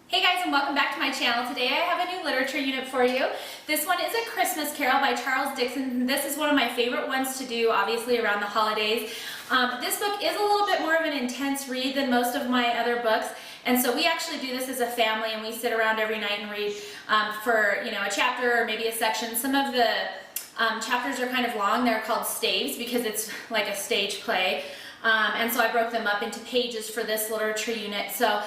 Hey guys, and welcome back to my channel. Today I have a new literature unit for you. This one is A Christmas Carol by Charles Dickens. This is one of my favorite ones to do, obviously, around the holidays. This book is a little bit more of an intense read than most of my other books, and so we actually do this as a family, and we sit around every night and read for a chapter or maybe a section. Some of the chapters are kind of long. They're called staves because it's like a stage play. And so I broke them up into pages for this literature unit. So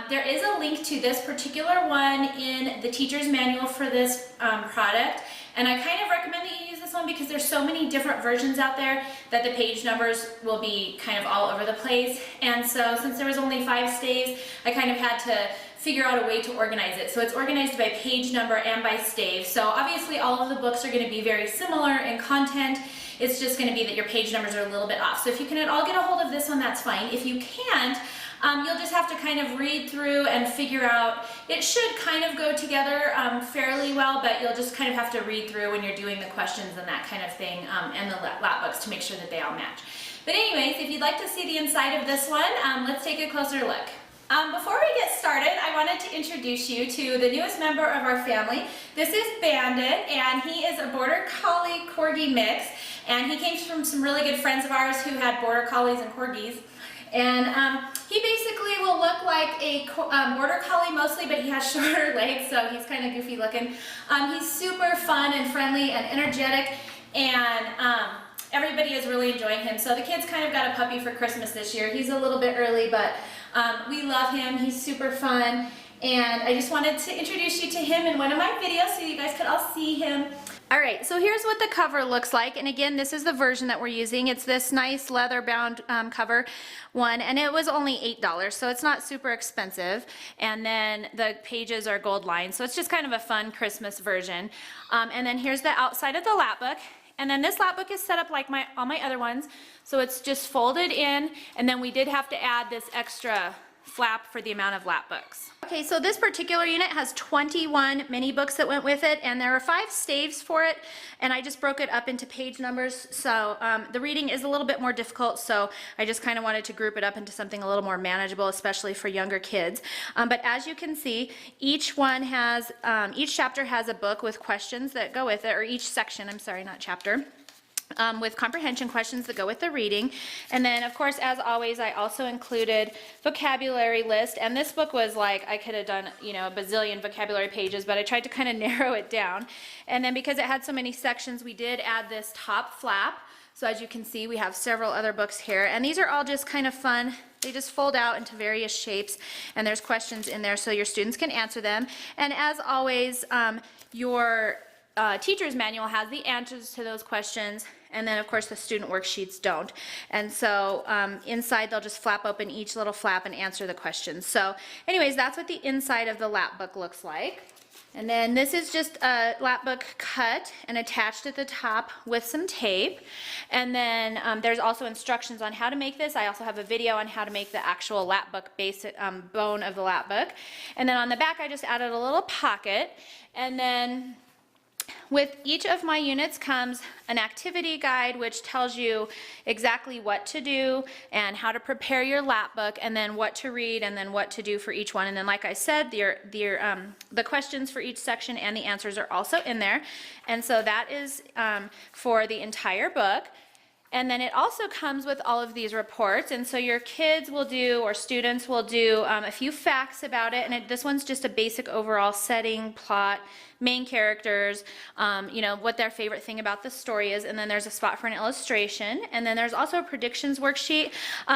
there is a link to this particular one in the teacher's manual for this product. And I kind of recommend that you use this one because there's so many different versions out there that the page numbers will be kind of all over the place. And so since there was only 5 staves, I kind of had to figure out a way to organize it. So it's organized by page number and by stave. So obviously all of the books are going to be very similar in content. It's just going to be that your page numbers are a little bit off. So if you can at all get a hold of this one, that's fine. If you can't, you'll just have to kind of read through and figure out. It should kind of go together fairly well, but you'll just kind of have to read through when you're doing the questions and that kind of thing, and the lap books to make sure that they all match. But anyways, if you'd like to see the inside of this one, let's take a closer look. Before we get started, I wanted to introduce you to the newest member of our family. This is Bandit, and he is a Border Collie Corgi mix, and he came from some really good friends of ours who had Border Collies and Corgis. And he basically will look like a Border Collie mostly, but he has shorter legs, so he's kind of goofy looking. He's super fun and friendly and energetic, and everybody is really enjoying him. So the kids kind of got a puppy for Christmas this year. He's a little bit early, but we love him. He's super fun, and I just wanted to introduce you to him in one of my videos so you guys could all see him. Alright, so here's what the cover looks like, and again, this is the version that we're using. It's this nice leather-bound cover one, and it was only $8, so it's not super expensive. And then the pages are gold lined, so it's just kind of a fun Christmas version. And then here's the outside of the lap book. And then this lap book is set up like all my other ones, so it's just folded in, and then we did have to add this extra flap for the amount of lap books. Okay, so this particular unit has 21 mini books that went with it, and there are 5 staves for it, and I just broke it up into page numbers, so the reading is a little bit more difficult, so I just kind of wanted to group it up into something a little more manageable, especially for younger kids. But as you can see, each chapter has a book with questions that go with it, or each section, I'm sorry, not chapter. With comprehension questions that go with the reading. And then, of course, as always, I also included vocabulary list. And this book was like, I could have done, a bazillion vocabulary pages, but I tried to kind of narrow it down. And then because it had so many sections, we did add this top flap. So as you can see, we have several other books here. And these are all just kind of fun. They just fold out into various shapes, and there's questions in there so your students can answer them. And as always, your teacher's manual has the answers to those questions, and then of course the student worksheets don't. And so inside they'll just flap open each little flap and answer the questions. So anyways, that's what the inside of the lap book looks like. And then this is just a lap book cut and attached at the top with some tape. And then there's also instructions on how to make this. I also have a video on how to make the actual lap book basic bone of the lap book. And then on the back I just added a little pocket. And then with each of my units comes an activity guide which tells you exactly what to do and how to prepare your lap book, and then what to read, and then what to do for each one. And then, like I said, the questions for each section and the answers are also in there. And so that is for the entire book. And then it also comes with all of these reports, and so your kids will do, or students will do, a few facts about it. And this one's just a basic overall setting, plot, main characters, what their favorite thing about the story is, and then there's a spot for an illustration, and then there's also a predictions worksheet.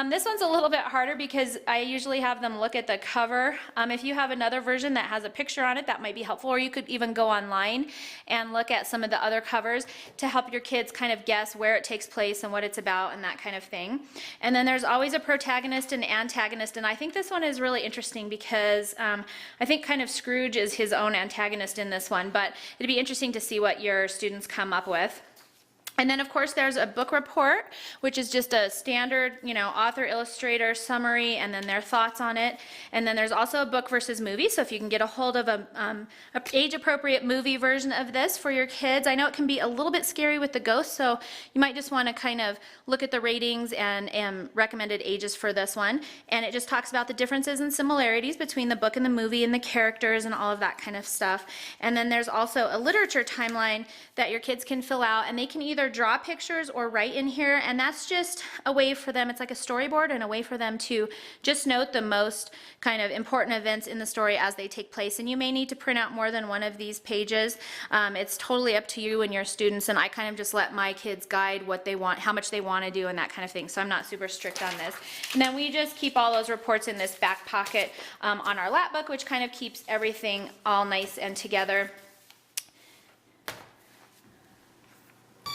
This one's a little bit harder because I usually have them look at the cover. If you have another version that has a picture on it, that might be helpful, or you could even go online and look at some of the other covers to help your kids kind of guess where it takes place and what it's about and that kind of thing. And then there's always a protagonist and antagonist, and I think this one is really interesting because I think kind of Scrooge is his own antagonist in this one, but it'd be interesting to see what your students come up with. And then of course there's a book report, which is just a standard, author, illustrator, summary, and then their thoughts on it. And then there's also a book versus movie, so if you can get a hold of a age-appropriate movie version of this for your kids. I know it can be a little bit scary with the ghosts, so you might just want to kind of look at the ratings and recommended ages for this one. And it just talks about the differences and similarities between the book and the movie and the characters and all of that kind of stuff. And then there's also a literature timeline that your kids can fill out, and they can either draw pictures or write in here, and that's just a way for them, it's like a storyboard and a way for them to just note the most kind of important events in the story as they take place. And you may need to print out more than one of these pages. It's totally up to you and your students, and I kind of just let my kids guide what they want, how much they want to do, and that kind of thing, so I'm not super strict on this. And then we just keep all those reports in this back pocket on our lap book, which kind of keeps everything all nice and together.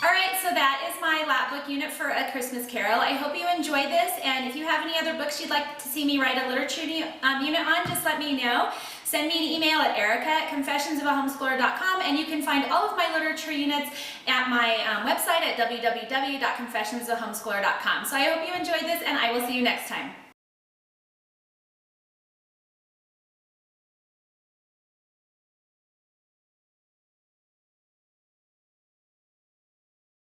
Alright, so that is my lap book unit for A Christmas Carol. I hope you enjoy this, and if you have any other books you'd like to see me write a literature unit on, just let me know. Send me an email at erica@confessionsofahomeschooler.com, and you can find all of my literature units at my website at www.confessionsofahomeschooler.com. So I hope you enjoyed this, and I will see you next time.